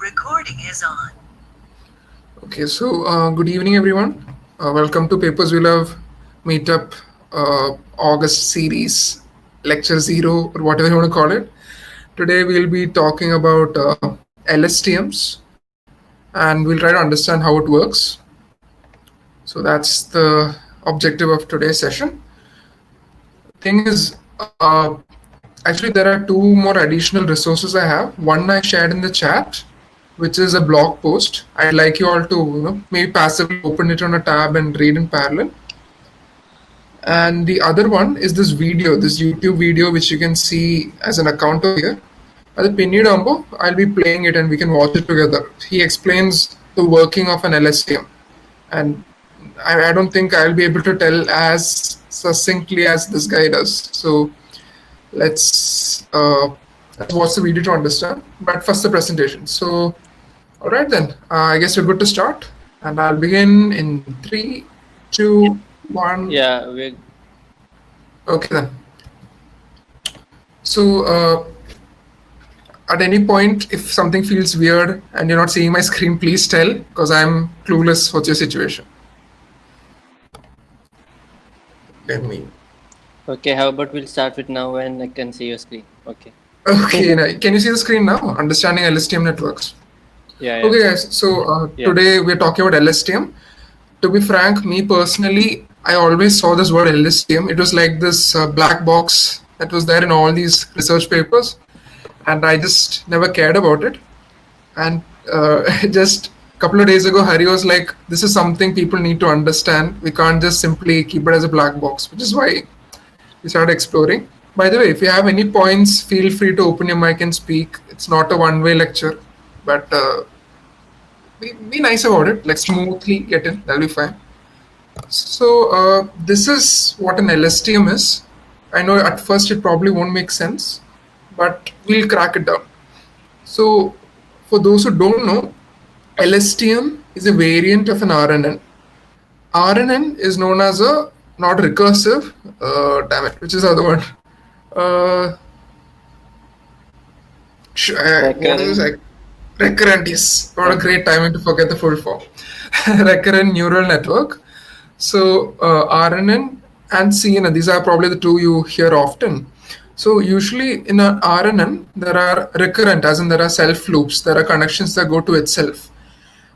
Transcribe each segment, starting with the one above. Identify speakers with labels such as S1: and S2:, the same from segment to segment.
S1: Recording is on.
S2: Okay, so good evening, everyone. Welcome to Papers We Love Meetup August series, Lecture Zero, or whatever you want to call it. Today, we'll be talking about LSTMs and we'll try to understand how it works. So, that's the objective of today's session. Thing is, actually, there are two more additional resources I have. One I shared in the chat, which is a blog post. I'd like you all to, maybe passively open it on a tab and read in parallel. And the other one is this video, this YouTube video, which you can see as an account over here. At the pinned Ambo, I'll be playing it and we can watch it together. He explains the working of an LSTM. And I don't think I'll be able to tell as succinctly as this guy does. So let's watch the video to understand. But first the presentation. So, all right then, I guess we're good to start. And I'll begin in 3, 2, 1.
S3: Yeah, we
S2: Okay then. So at any point, if something feels weird and you're not seeing my screen, please tell, because I'm clueless what's your situation. Let me.
S3: okay. How about we'll start with now when I can see your screen? Okay.
S2: Okay, now, can you see the screen now? Understanding LSTM networks.
S3: Yeah.
S2: Okay, guys. So
S3: Yeah.
S2: today we're talking about LSTM. To be frank, me personally, I always saw this word LSTM. It was like this black box that was there in all these research papers, and I just never cared about it. And just a couple of days ago, Hari was like, "This is something people need to understand. We can't just simply keep it as a black box," which is why we started exploring. By the way, if you have any points, feel free to open your mic and speak. It's not a one-way lecture, but be nice about it. Like smoothly get in. That'll be fine. So this is what an LSTM is. I know at first it probably won't make sense, but we'll crack it down. So for those who don't know, LSTM is a variant of an RNN. RNN is known as a not recursive, damn it, which is the other one? What is this? Recurrent, yes. What a great timing to forget the full form. Recurrent neural network. So RNN and CNN, these are probably the two you hear often. So usually in an RNN, there are recurrent, as in there are self loops, there are connections that go to itself.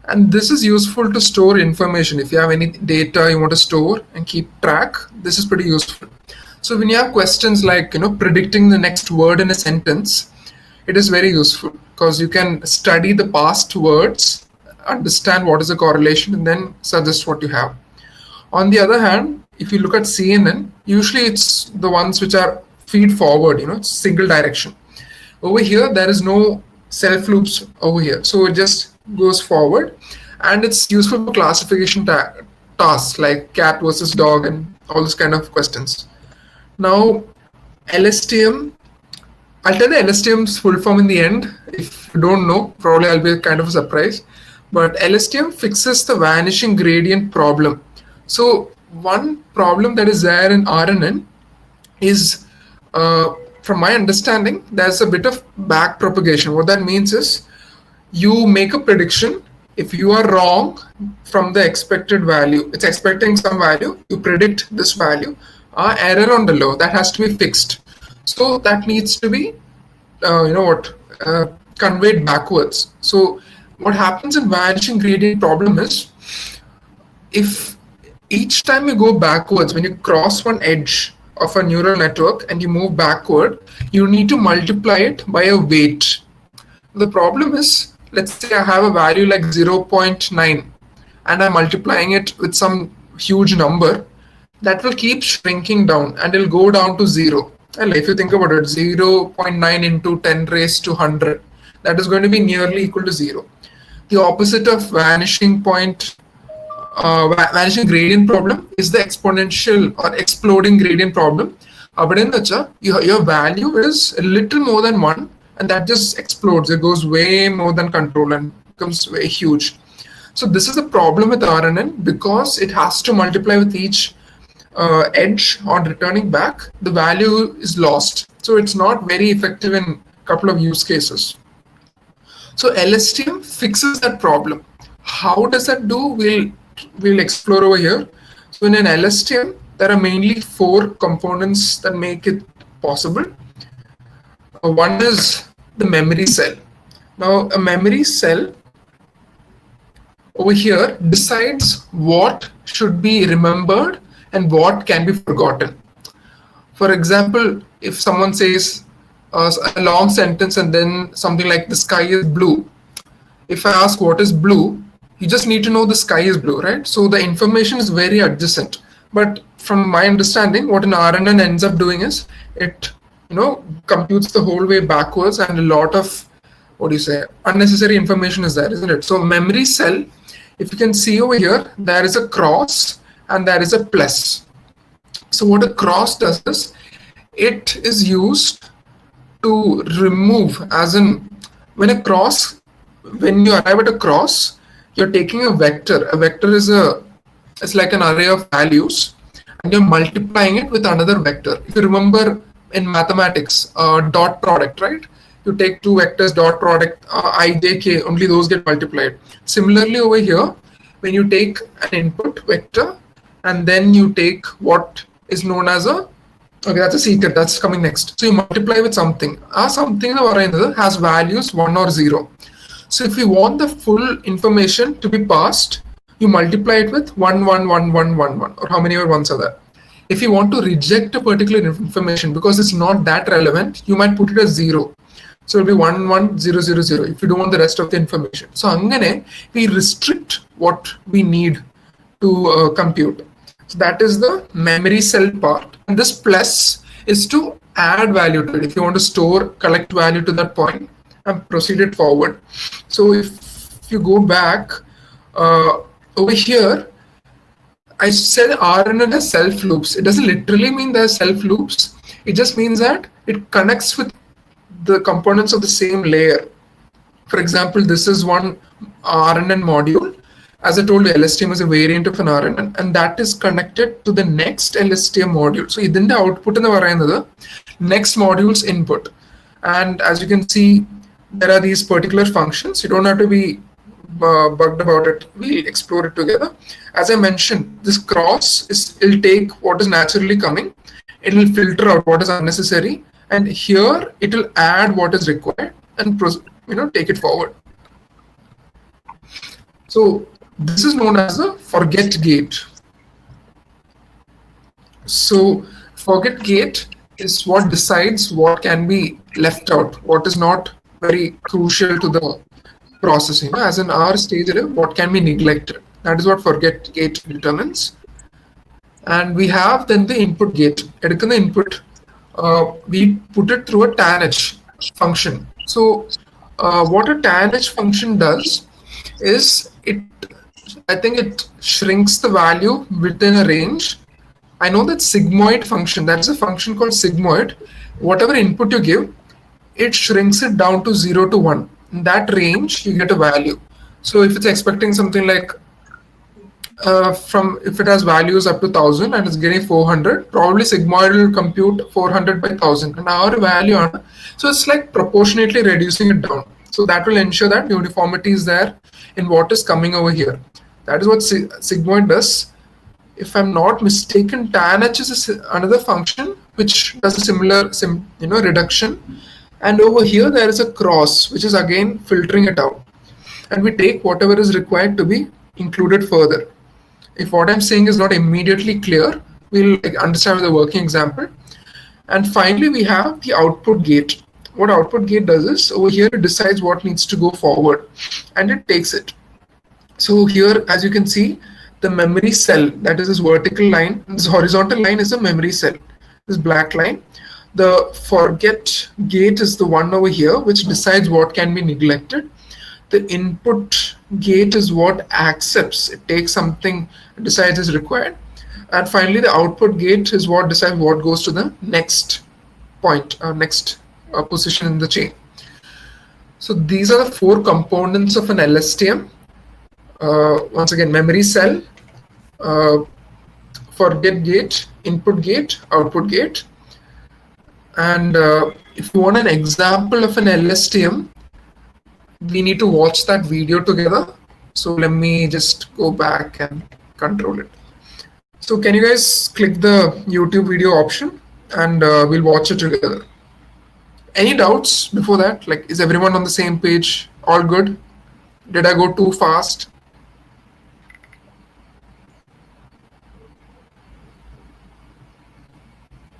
S2: And this is useful to store information. If you have any data you want to store and keep track, this is pretty useful. So when you have questions like, predicting the next word in a sentence, it is very useful because you can study the past words, understand what is the correlation, and then suggest what you have. On the other hand, if you look at CNN, usually it's the ones which are feed forward, it's single direction. Over here, there is no self loops over here. So it just goes forward, and it's useful for classification tasks like cat versus dog and all those kind of questions. Now, LSTM, I'll tell the LSTM's full form in the end. If you don't know, probably I'll be kind of a surprise. But LSTM fixes the vanishing gradient problem. So one problem that is there in RNN is, from my understanding, there's a bit of back propagation. What that means is you make a prediction. If you are wrong from the expected value, it's expecting some value, you predict this value, error on the low, that has to be fixed. So that needs to be, conveyed backwards. So what happens in vanishing gradient problem is, if each time you go backwards, when you cross one edge of a neural network and you move backward, you need to multiply it by a weight. The problem is, let's say I have a value like 0.9 and I'm multiplying it with some huge number, that will keep shrinking down and it'll go down to 0. And if you think about it, 0.9 into 10 raised to 100, that is going to be nearly equal to 0. The opposite of vanishing gradient problem is the exponential or exploding gradient problem. Your value is a little more than 1 and that just explodes. It goes way more than control and becomes very huge. So this is the problem with RNN, because it has to multiply with each edge on returning back, the value is lost. So it's not very effective in a couple of use cases. So LSTM fixes that problem. How does that do? We'll explore over here. So in an LSTM, there are mainly four components that make it possible. One is the memory cell. Now a memory cell over here decides what should be remembered and what can be forgotten. For example, if someone says a long sentence and then something like the sky is blue, if I ask what is blue, you just need to know the sky is blue, right? So the information is very adjacent. But from my understanding, what an RNN ends up doing is it, computes the whole way backwards, and a lot of, what do you say, unnecessary information is there, isn't it? So memory cell, if you can see over here, there is a cross and there is a plus. So what a cross does is it is used to remove, as in when you arrive at a cross, you're taking a vector. A vector it's like an array of values, and you're multiplying it with another vector. If you remember in mathematics, dot product, right? You take two vectors, dot product, I, j, k, only those get multiplied. Similarly over here, when you take an input vector and then you take what is known as okay, that's a secret, that's coming next. So you multiply with something. Something has values 1 or 0. So if you want the full information to be passed, you multiply it with 1, 1, 1, 1, 1, 1, or how many ones are there. If you want to reject a particular information because it's not that relevant, you might put it as 0. So it'll be 1, 1, 0, 0, 0 if you don't want the rest of the information. So angane, we restrict what we need to compute. So that is the memory cell part. And this plus is to add value to it. If you want to collect value to that point and proceed it forward. So if you go back over here, I said RNN has self loops. It doesn't literally mean there's self loops. It just means that it connects with the components of the same layer. For example, this is one RNN module. As I told you, LSTM is a variant of an RNN, and that is connected to the next LSTM module. So this is the output in the next module's input. And as you can see, there are these particular functions. You don't have to be bugged about it. We'll explore it together. As I mentioned, this cross will take what is naturally coming. It will filter out what is unnecessary, and here it will add what is required and take it forward. So this is known as the forget gate. So forget gate is what decides what can be left out, what is not very crucial to the process. As in our stage, what can be neglected. That is what forget gate determines. And we have then the input gate. The input, we put it through a tanh function. So what a tanh function does is I think it shrinks the value within a range. I know that sigmoid function, that is a function called sigmoid. Whatever input you give, it shrinks it down to 0 to 1. In that range, you get a value. So if it's expecting something like if it has values up to 1000 and it's getting 400, probably sigmoid will compute 400 by 1000 and our value on. So it's like proportionately reducing it down. So that will ensure that uniformity is there in what is coming over here. That is what sigmoid does. If I'm not mistaken, tanh is another function which does a similar reduction. And over here there is a cross which is again filtering it out. And we take whatever is required to be included further. If what I'm saying is not immediately clear, we'll understand with a working example. And finally, we have the output gate. What output gate does is, over here it decides what needs to go forward and it takes it. So here, as you can see, the memory cell, that is this vertical line, this horizontal line is a memory cell, this black line. The forget gate is the one over here which decides what can be neglected. The input gate is what accepts, it takes something, decides is required. And finally, the output gate is what decides what goes to the next point, next position in the chain. So these are the four components of an LSTM. Once again, memory cell, forget gate, input gate, output gate. And if you want an example of an LSTM, we need to watch that video together. So let me just go back and control it. So can you guys click the YouTube video option and we'll watch it together. Any doubts before that? Like, is everyone on the same page? All good? Did I go too fast?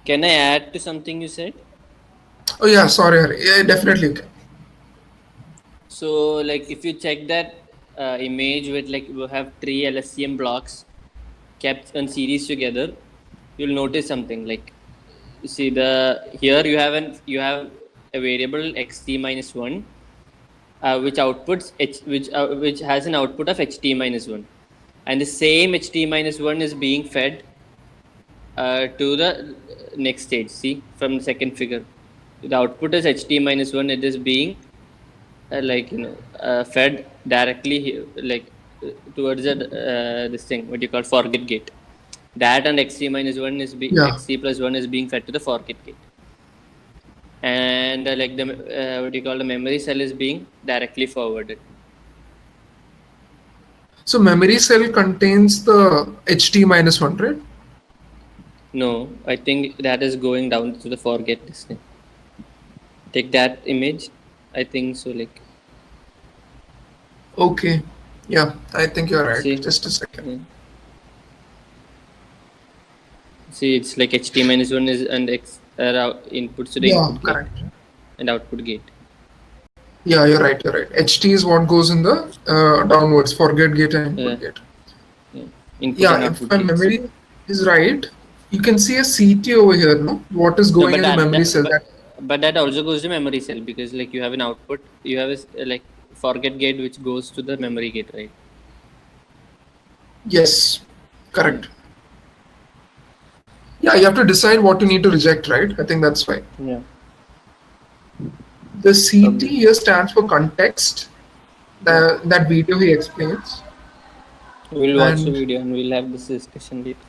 S3: Can I add to something you said?
S2: Oh yeah, sorry, Hari. Yeah, definitely you can.
S3: So like if you check that image with like we have three LSTM blocks kept in series together, you'll notice something like see here you have a variable xt minus 1 which outputs which has an output of ht minus 1, and the same ht minus 1 is being fed to the next stage. See from the second figure, the output is ht minus 1. It is being fed directly here, towards this thing what you call forget gate. That and xt minus 1 is
S2: Yeah.
S3: xt plus 1 is being fed to the forget gate, and like the what you call the memory cell is being directly forwarded.
S2: So memory cell contains the HT minus one, right?
S3: No, I think that is going down to the forget this thing. Take that image. I think so. Like
S2: Okay. Yeah, I think you're right.
S3: see,
S2: Just a second.
S3: yeah. See, it's like ht minus 1 is and inputs to the
S2: Yeah,
S3: input gate
S2: correct.
S3: and output gate.
S2: Yeah, you're right. You're right. HT is what goes in the downwards, forget gate and input gate.
S3: Yeah. Input
S2: Yeah,
S3: and
S2: if
S3: output
S2: my
S3: gates.
S2: memory is right, you can see a CT over here, no? What is going in the memory cell?
S3: But that also goes to memory cell because like you have an output, you have a like forget gate which goes to the memory gate, right?
S2: Yes, correct. Yeah, you have to decide what you need to reject, right? I think that's fine.
S3: Yeah.
S2: The CT here stands for context. That video he explains.
S3: We'll watch the
S2: And
S3: video and we'll have this discussion later.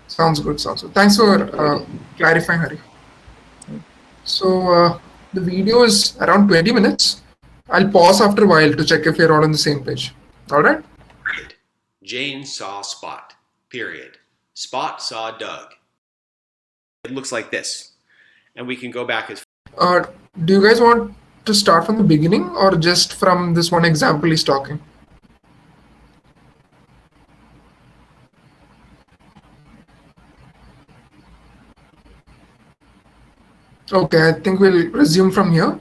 S2: sounds good. Sounds good. Thanks for clarifying, Hari. So the video is around 20 minutes. I'll pause after a while to check if you're all on the same page. All right?
S1: Jane saw Spot, period. Spot saw Doug. It looks like this. And we can go back as
S2: Do you guys want to start from the beginning or just from this one example he's talking? Okay, I think we'll resume from here.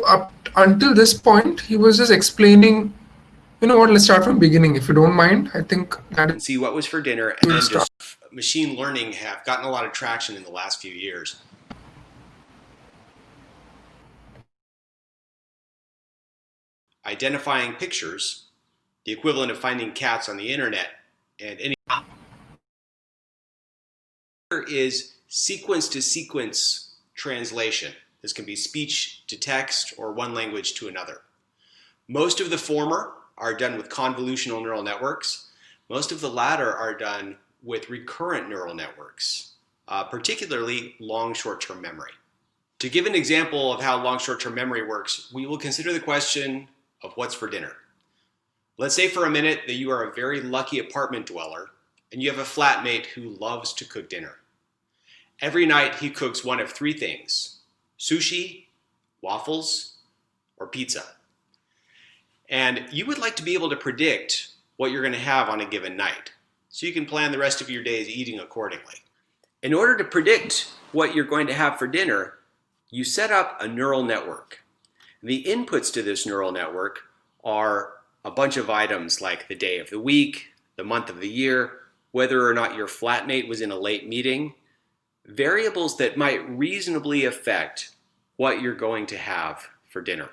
S2: Up until this point, he was just explaining. You know what? Let's start from beginning, if you don't mind. I think that
S1: and see what was for dinner, and then just machine learning have gotten a lot of traction in the last few years. Identifying pictures, the equivalent of finding cats on the internet, and any is sequence to sequence translation. This can be speech to text or one language to another. Most of the former are done with convolutional neural networks. Most of the latter are done with recurrent neural networks, particularly long short-term memory. To give an example of how long short-term memory works, we will consider the question of what's for dinner. Let's say for a minute that you are a very lucky apartment dweller and you have a flatmate who loves to cook dinner. Every night he cooks one of three things: sushi, waffles, or pizza. And you would like to be able to predict what you're going to have on a given night, so you can plan the rest of your day's eating accordingly. In order to predict what you're going to have for dinner, you set up a neural network. The inputs to this neural network are a bunch of items like the day of the week, the month of the year, whether or not your flatmate was in a late meeting, variables that might reasonably affect what you're going to have for dinner.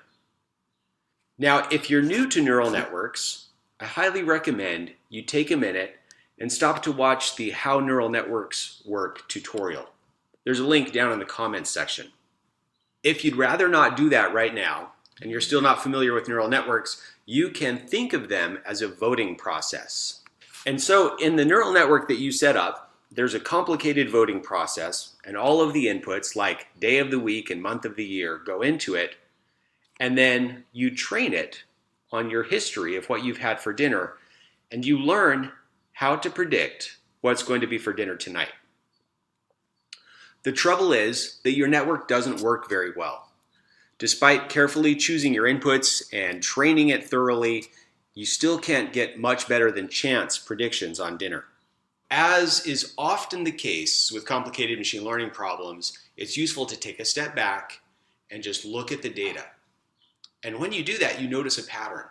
S1: Now, if you're new to neural networks, I highly recommend you take a minute and stop to watch the How Neural Networks Work tutorial. There's a link down in the comments section. If you'd rather not do that right now, and you're still not familiar with neural networks, you can think of them as a voting process. And so in the neural network that you set up, there's a complicated voting process, and all of the inputs like day of the week and month of the year go into it. and then you train it on your history of what you've had for dinner, and you learn how to predict what's going to be for dinner tonight. The trouble is that your network doesn't work very well. Despite carefully choosing your inputs and training it thoroughly, you still can't get much better than chance predictions on dinner. As is often the case with complicated machine learning problems, it's useful to take a step back and just look at the data. And when you do that, you notice a pattern.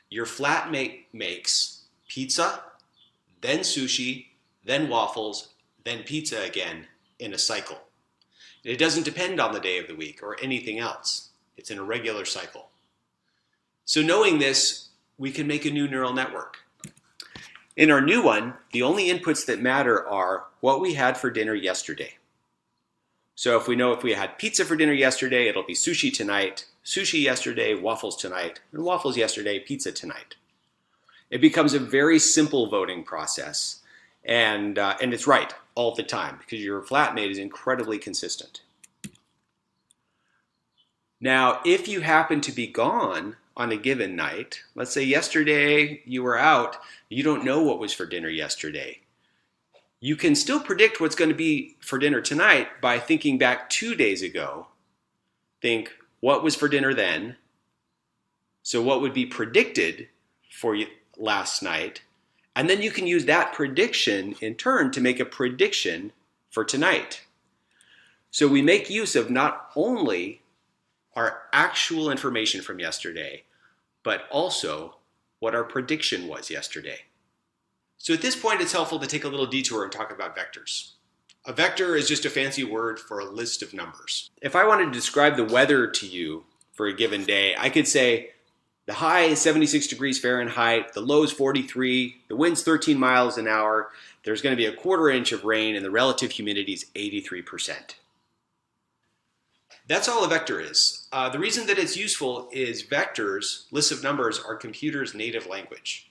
S1: Your flatmate makes pizza, then sushi, then waffles, then pizza again in a cycle. It doesn't depend on the day of the week or anything else. It's in a regular cycle. So knowing this, we can make a new neural network. In our new one, the only inputs that matter are what we had for dinner yesterday. So if we know if we had pizza for dinner yesterday, it'll be sushi tonight, sushi yesterday, waffles tonight, and waffles yesterday, pizza tonight. It becomes a very simple voting process, and it's right all the time because your flatmate is incredibly consistent. Now, if you happen to be gone on a given night, let's say yesterday you were out, you don't know what was for dinner yesterday. You can still predict what's going to be for dinner tonight by thinking back 2 days ago. Think, what was for dinner then? So what would be predicted for you last night? And then you can use that prediction in turn to make a prediction for tonight. So we make use of not only our actual information from yesterday, but also what our prediction was yesterday. So at this point, it's helpful to take a little detour and talk about vectors. A vector is just a fancy word for a list of numbers. If I wanted to describe the weather to you for a given day, I could say the high is 76 degrees Fahrenheit, the low is 43, the wind's 13 miles an hour, there's going to be a 1/4 inch of rain, and the relative humidity is 83%. That's all a vector is. The reason that it's useful is vectors, lists of numbers, are computers' native language.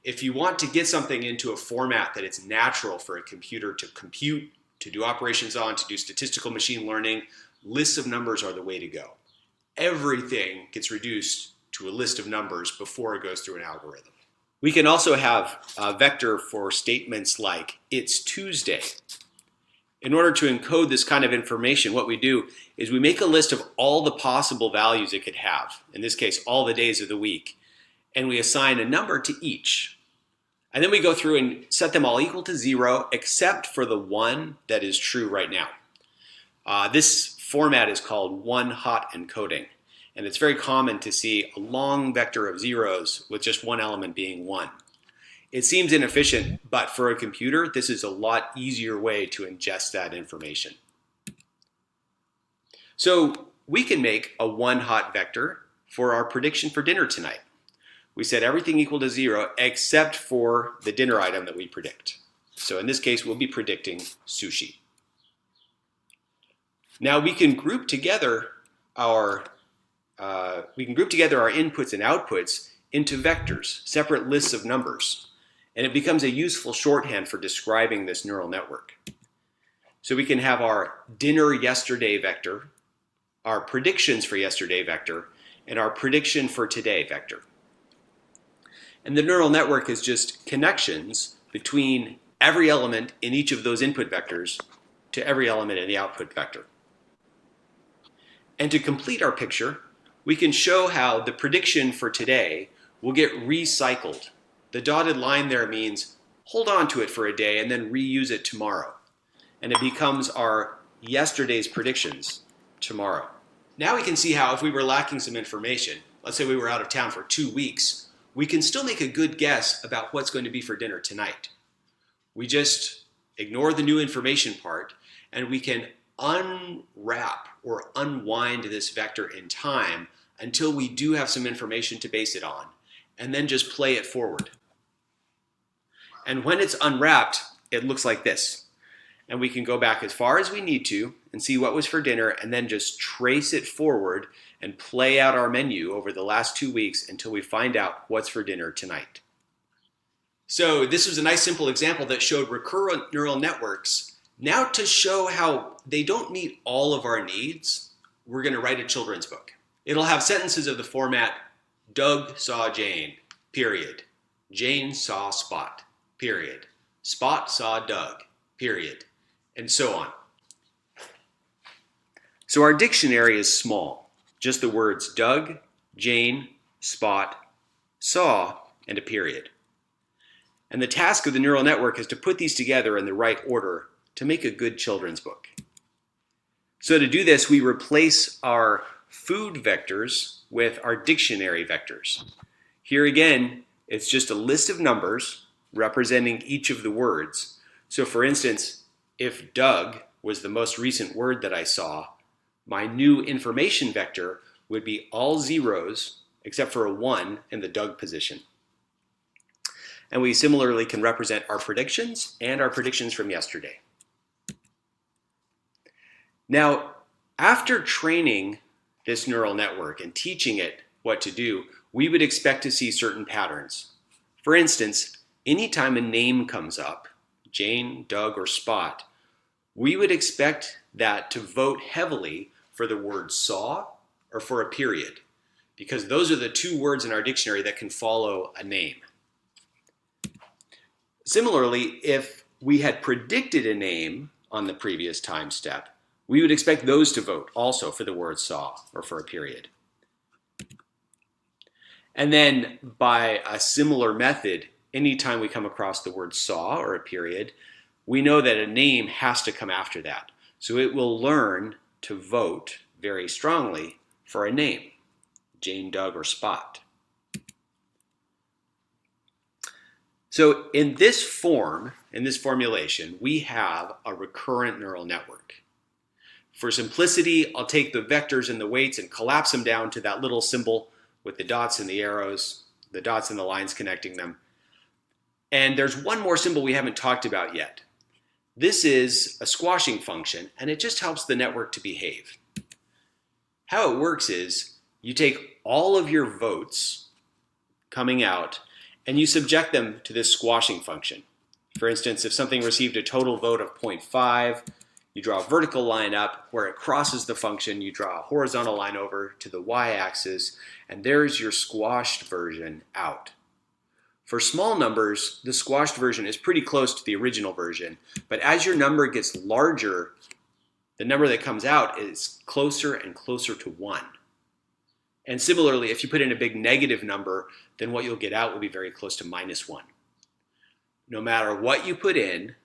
S1: If you want to get something into a format that it's natural for a computer to compute, to do operations on, to do statistical machine learning, lists of numbers are the way to go. Everything gets reduced to a list of numbers before it goes through an algorithm. We can also have a vector for statements like, it's Tuesday. In order to encode this kind of information, what we do is we make a list of all the possible values it could have, in this case, all the days of the week, and we assign a number to each. And then we go through and set them all equal to 0, except for the one that is true right now. This format is called one-hot encoding, and it's very common to see a long vector of zeros with just one element being 1. It seems inefficient, but for a computer, this is a lot easier way to ingest that information. So we can make a one-hot vector for our prediction for dinner tonight. We set everything equal to 0 except for the dinner item that we predict. So in this case, we'll be predicting sushi. Now we can group together our inputs and outputs into vectors, separate lists of numbers. And it becomes a useful shorthand for describing this neural network. So we can have our dinner yesterday vector, our predictions for yesterday vector, and our prediction for today vector. And the neural network is just connections between every element in each of those input vectors to every element in the output vector. And to complete our picture, we can show how the prediction for today will get recycled. The dotted line there means hold on to it for a day and then reuse it tomorrow. And it becomes our yesterday's predictions tomorrow. Now we can see how if we were lacking some information, let's say we were out of town for 2 weeks, we can still make a good guess about what's going to be for dinner tonight. We just ignore the new information part and we can unwrap or unwind this vector in time until we do have some information to base it on, and then just play it forward. And when it's unwrapped, it looks like this. And we can go back as far as we need to and see what was for dinner and then just trace it forward and play out our menu over the last 2 weeks until we find out what's for dinner tonight. So this was a nice simple example that showed recurrent neural networks. Now to show how they don't meet all of our needs, we're going to write a children's book. It'll have sentences of the format, Doug saw Jane, period. Jane saw Spot, period. Spot saw Doug, period. And so on. So our dictionary is small, just the words Doug, Jane, Spot, saw, and a period. And the task of the neural network is to put these together in the right order to make a good children's book. So to do this, we replace our food vectors with our dictionary vectors. Here again, it's just a list of numbers representing each of the words. So for instance, if Doug was the most recent word that I saw, my new information vector would be all zeros except for a 1 in the Doug position. And we similarly can represent our predictions and our predictions from yesterday. Now, after training this neural network and teaching it what to do, we would expect to see certain patterns. For instance, anytime a name comes up, Jane, Doug, or Spot, we would expect that to vote heavily for the word saw or for a period, because those are the two words in our dictionary that can follow a name. Similarly, if we had predicted a name on the previous time step, we would expect those to vote also for the word saw or for a period. And then by a similar method, anytime we come across the word saw or a period, we know that a name has to come after that. So it will learn to vote very strongly for a name, Jane, Doug, or Spot. So in this form, in this formulation, we have a recurrent neural network. For simplicity, I'll take the vectors and the weights and collapse them down to that little symbol with the dots and the arrows, the dots and the lines connecting them. And there's one more symbol we haven't talked about yet. This is a squashing function, and it just helps the network to behave. How it works is you take all of your votes coming out and you subject them to this squashing function. For instance, if something received a total vote of 0.5, you draw a vertical line up where it crosses the function, you draw a horizontal line over to the y-axis, and there's your squashed version out. For small numbers, the squashed version is pretty close to the original version, but as your number gets larger, the number that comes out is closer and closer to 1. And similarly, if you put in a big negative number, then what you'll get out will be very close to -1. No matter what you put in,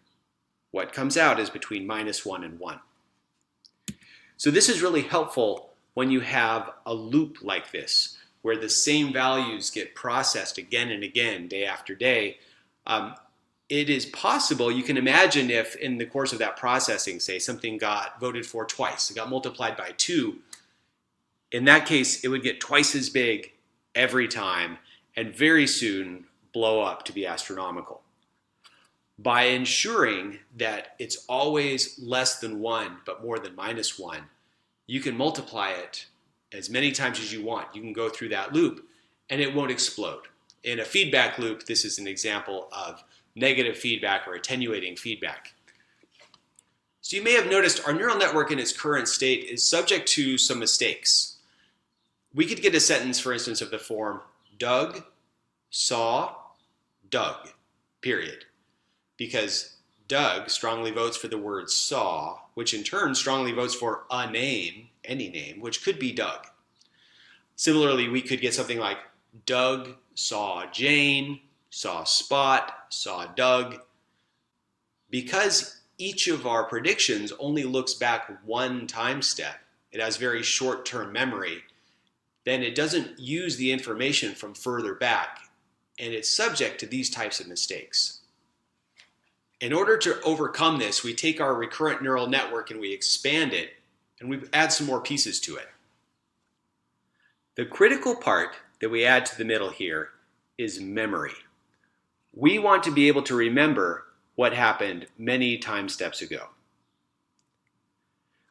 S1: what comes out is between -1 and 1. So this is really helpful when you have a loop like this, where the same values get processed again and again, day after day. It is possible, you can imagine if in the course of that processing, say something got voted for twice, it got multiplied by 2, in that case, it would get twice as big every time and very soon blow up to be astronomical. By ensuring that it's always less than 1, but more than -1, you can multiply it as many times as you want. You can go through that loop and it won't explode. In a feedback loop, this is an example of negative feedback or attenuating feedback. So you may have noticed our neural network in its current state is subject to some mistakes. We could get a sentence, for instance, of the form, Doug saw Doug, period. Because Doug strongly votes for the word saw, which in turn strongly votes for a name, any name, which could be Doug. Similarly, we could get something like Doug saw Jane, saw Spot, saw Doug. Because each of our predictions only looks back one time step, it has very short-term memory, then it doesn't use the information from further back, and it's subject to these types of mistakes. In order to overcome this, we take our recurrent neural network and we expand it, and we add some more pieces to it. The critical part that we add to the middle here is memory. We want to be able to remember what happened many time steps ago.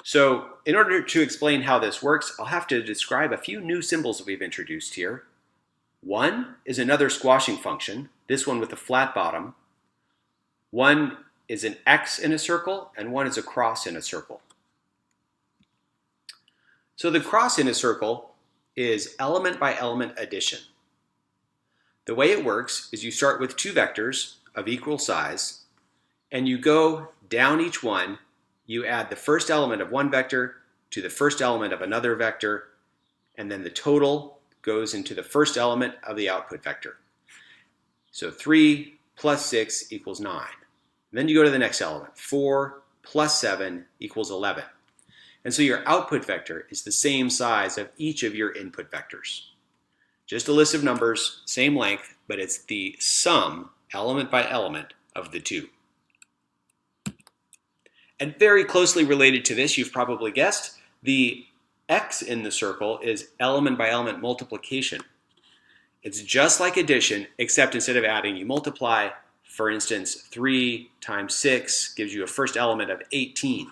S1: So in order to explain how this works, I'll have to describe a few new symbols that we've introduced here. One is another squashing function, this one with a flat bottom. One is an X in a circle, and one is a cross in a circle. So the cross in a circle is element by element addition. The way it works is you start with two vectors of equal size, and you go down each one. You add the first element of one vector to the first element of another vector, and then the total goes into the first element of the output vector. So 3 plus 6 equals 9. Then you go to the next element. 4 plus 7 equals 11. And so your output vector is the same size of each of your input vectors. Just a list of numbers, same length, but it's the sum, element by element, of the two. And very closely related to this, you've probably guessed, the x in the circle is element by element multiplication. It's just like addition, except instead of adding, you multiply. For instance, 3 times 6 gives you a first element of 18.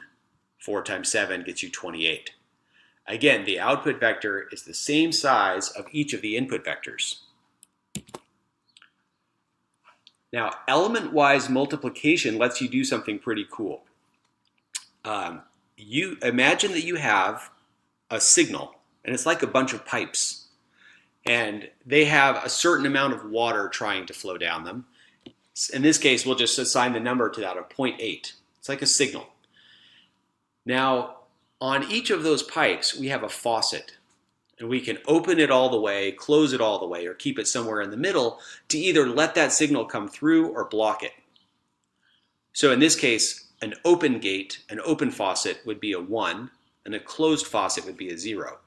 S1: 4 times 7 gets you 28. Again, the output vector is the same size of each of the input vectors. Now, element-wise multiplication lets you do something pretty cool. You imagine that you have a signal, and it's like a bunch of pipes, and they have a certain amount of water trying to flow down them. In this case, we'll just assign the number to that of 0.8. It's like a signal. Now, on each of those pipes, we have a faucet, and we can open it all the way, close it all the way, or keep it somewhere in the middle to either let that signal come through or block it. So in this case, an open gate, an open faucet would be a 1, and a closed faucet would be a 0.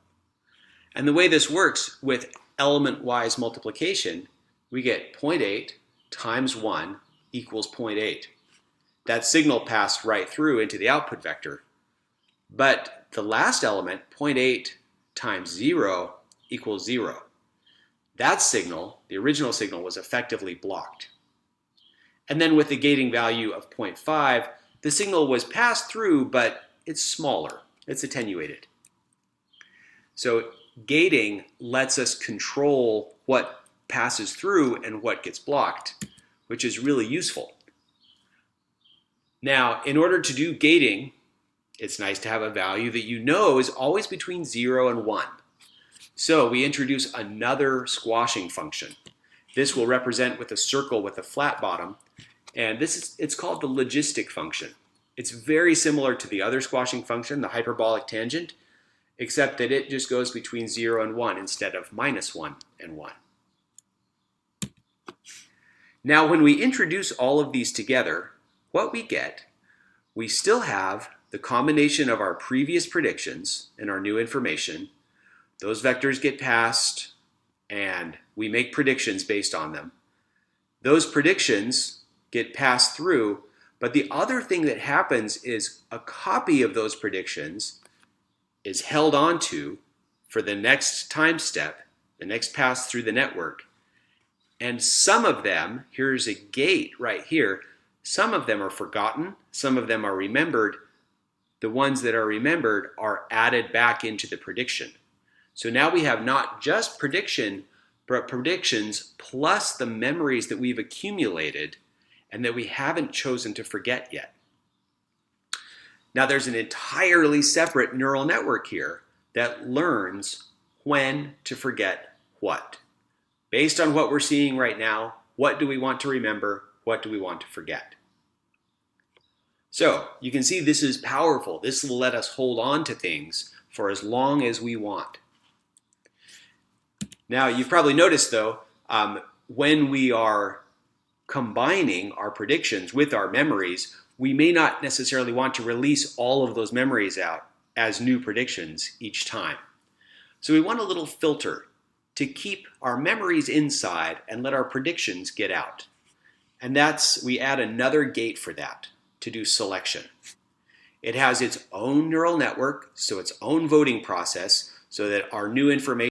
S1: And the way this works with element-wise multiplication, we get 0.8 times 1 equals 0.8. That signal passed right through into the output vector. But the last element, 0.8 times 0 equals 0. That signal, the original signal, was effectively blocked. And then with the gating value of 0.5, the signal was passed through, but it's smaller. It's attenuated. So gating lets us control what passes through and what gets blocked, which is really useful. Now, in order to do gating, it's nice to have a value that you know is always between 0 and 1. So we introduce another squashing function. This will represent with a circle with a flat bottom, and it's called the logistic function. It's very similar to the other squashing function, the hyperbolic tangent, except that it just goes between 0 and 1 instead of -1 and 1. Now, when we introduce all of these together, what we still have the combination of our previous predictions and our new information. Those vectors get passed, and we make predictions based on them. Those predictions get passed through, but the other thing that happens is a copy of those predictions is held onto for the next time step, the next pass through the network. And some of them, here's a gate right here, some of them are forgotten, some of them are remembered. The ones that are remembered are added back into the prediction. So now we have not just prediction, but predictions plus the memories that we've accumulated and that we haven't chosen to forget yet. Now there's an entirely separate neural network here that learns when to forget what. Based on what we're seeing right now, what do we want to remember? What do we want to forget? So you can see this is powerful. This will let us hold on to things for as long as we want. Now you've probably noticed though, when we are combining our predictions with our memories, we may not necessarily want to release all of those memories out as new predictions each time. So we want a little filter to keep our memories inside and let our predictions get out. And we add another gate for that to do selection. It has its own neural network, so its own voting process, so that our new information